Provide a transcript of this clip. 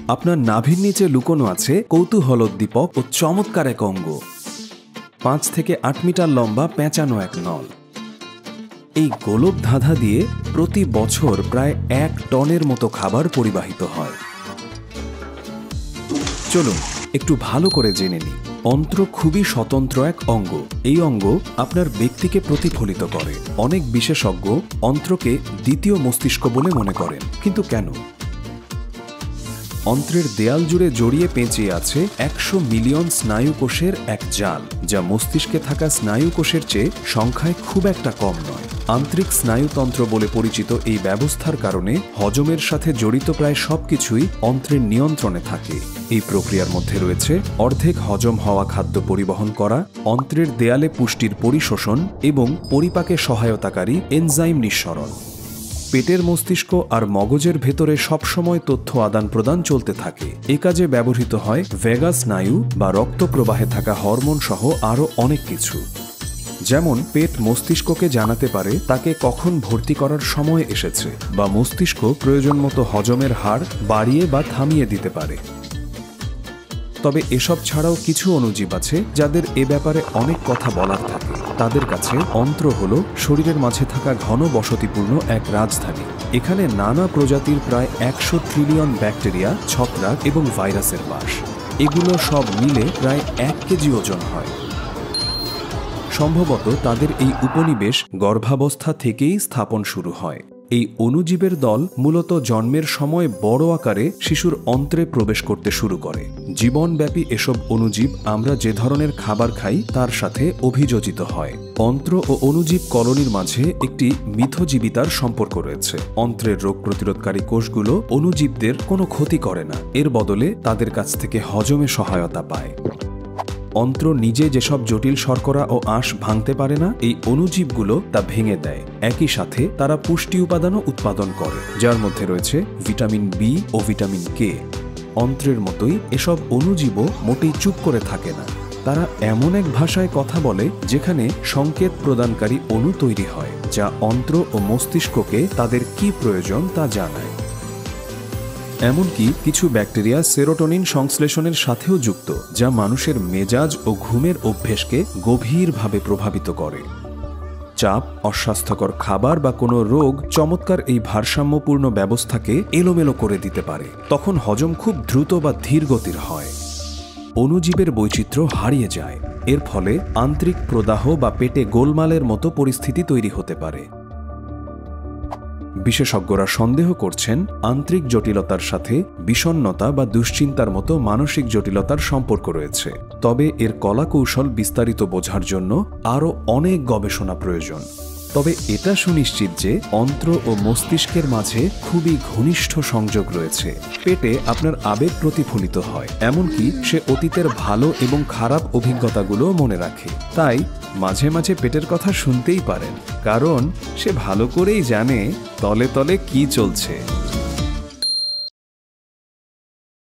আপনার নাভির নিচে লুকোনো আছে কৌতূহলোদ্দীপক ও চমৎকার এক অঙ্গ। 5 থেকে 8 মিটার লম্বা পেঁচানো এক নল। এই গোলক ধাঁধা দিয়ে প্রতি বছর প্রায় 1 টনের মতো খাবার পরিবাহিত হয়। চলুন একটু ভালো করে জেনে নিই। অন্ত্র খুবই স্বতন্ত্র এক অঙ্গ। এই অঙ্গ আপনার ব্যক্তিকে প্রতিফলিত করে। অনেক বিশেষজ্ঞ অন্ত্রকে দ্বিতীয় মস্তিষ্ক বলে মনে করেন, কিন্তু কেন? অন্ত্রের দেয়াল জুড়ে জড়িয়ে পেঁচিয়ে আছে 100 মিলিয়ন স্নায়ুকোষের এক জাল, যা মস্তিষ্কে থাকা স্নায়ুকোষের চেয়ে সংখ্যায় খুব একটা কম নয়। আন্তরিক স্নায়ুতন্ত্র বলে পরিচিত এই ব্যবস্থার কারণে হজমের সাথে জড়িত প্রায় সবকিছুই অন্ত্রের নিয়ন্ত্রণে থাকে। এই প্রক্রিয়ার মধ্যে রয়েছে অর্ধেক হজম হওয়া খাদ্য পরিবহন করা, অন্ত্রের দেয়ালে পুষ্টির পরিশোষণ এবং পরিপাকে সহায়তাকারী এনজাইম নিঃসরণ। পেটের মস্তিষ্ক আর মগজের ভেতরে সবসময় তথ্য আদান প্রদান চলতে থাকে। এ কাজে ব্যবহৃত হয় ভেগাস স্নায়ু বা রক্ত প্রবাহে থাকা হরমোন সহ আরও অনেক কিছু। যেমন পেট মস্তিষ্ককে জানাতে পারে তাকে কখন ভর্তি করার সময় এসেছে, বা মস্তিষ্ক প্রয়োজন মতো হজমের হার বাড়িয়ে বা থামিয়ে দিতে পারে। তবে এসব ছাড়াও কিছু অণুজীব আছে যাদের এ ব্যাপারে অনেক কথা বলার থাকে। তাদের কাছে অন্ত্র হল শরীরের মাঝে থাকা ঘন বসতিপূর্ণ এক রাজধানী। এখানে নানা প্রজাতির প্রায় 100 ট্রিলিয়ন ব্যাকটেরিয়া, ছত্রাক এবং ভাইরাসের বাস। এগুলো সব মিলে প্রায় 1 কেজি ওজন হয়। সম্ভবত তাদের এই উপনিবেশ গর্ভাবস্থা থেকেই স্থাপন শুরু হয়। এই অণুজীবের দল মূলত জন্মের সময় বড় আকারে শিশুর অন্ত্রে প্রবেশ করতে শুরু করে। জীবনব্যাপী এসব অণুজীব আমরা যে ধরনের খাবার খাই তার সাথে অভিযোজিত হয়। অন্ত্র ও অণুজীব কলোনির মাঝে একটি মিথজীবিতার সম্পর্ক রয়েছে। অন্ত্রের রোগ প্রতিরোধকারী কোষগুলো অণুজীবদের কোনো ক্ষতি করে না, এর বদলে তাদের কাছ থেকে হজমে সহায়তা পায়। অন্ত্র নিজে যেসব জটিল শর্করা ও আঁশ ভাঙতে পারে না, এই অণুজীবগুলো তা ভেঙে দেয়। একই সাথে তারা পুষ্টি উপাদানও উৎপাদন করে, যার মধ্যে রয়েছে ভিটামিন বি ও ভিটামিন কে। অন্ত্রের মতোই এসব অণুজীবও মোটেই চুপ করে থাকে না। তারা এমন এক ভাষায় কথা বলে যেখানে সংকেত প্রদানকারী অণু তৈরি হয়, যা অন্ত্র ও মস্তিষ্ককে তাদের কি প্রয়োজন তা জানায়। এমনকি কিছু ব্যাকটেরিয়া সেরোটোনিন সংশ্লেষণের সাথেও যুক্ত, যা মানুষের মেজাজ ও ঘুমের অভ্যেসকে গভীরভাবে প্রভাবিত করে। চাপ, অস্বাস্থ্যকর খাবার বা কোনো রোগ চমৎকার এই ভারসাম্যপূর্ণ ব্যবস্থাকে এলোমেলো করে দিতে পারে। তখন হজম খুব দ্রুত বা ধীর গতির হয়। অণুজীবের বৈচিত্র্য হারিয়ে যায়। এর ফলে আন্তরিক প্রদাহ বা পেটে গোলমালের মতো পরিস্থিতি তৈরি হতে পারে। বিশেষজ্ঞরা সন্দেহ করছেন আন্তরিক জটিলতার সাথে বিষণ্ণতা বা দুশ্চিন্তার মতো মানসিক জটিলতার সম্পর্ক রয়েছে। তবে এর কলাকৌশল বিস্তারিত বোঝার জন্য আরও অনেক গবেষণা প্রয়োজন। তবে এটা সুনিশ্চিত যে অন্ত্র ও মস্তিষ্কের মাঝে খুবই ঘনিষ্ঠ সংযোগ রয়েছে। পেটে আপনার আবেগ প্রতিফলিত হয়, এমনকি সে অতীতের ভালো এবং খারাপ অভিজ্ঞতাগুলো মনে রাখে। তাই মাঝে মাঝে পেটের কথা শুনতেই পারেন, কারণ সে ভালো করেই জানে তলে তলে কি চলছে।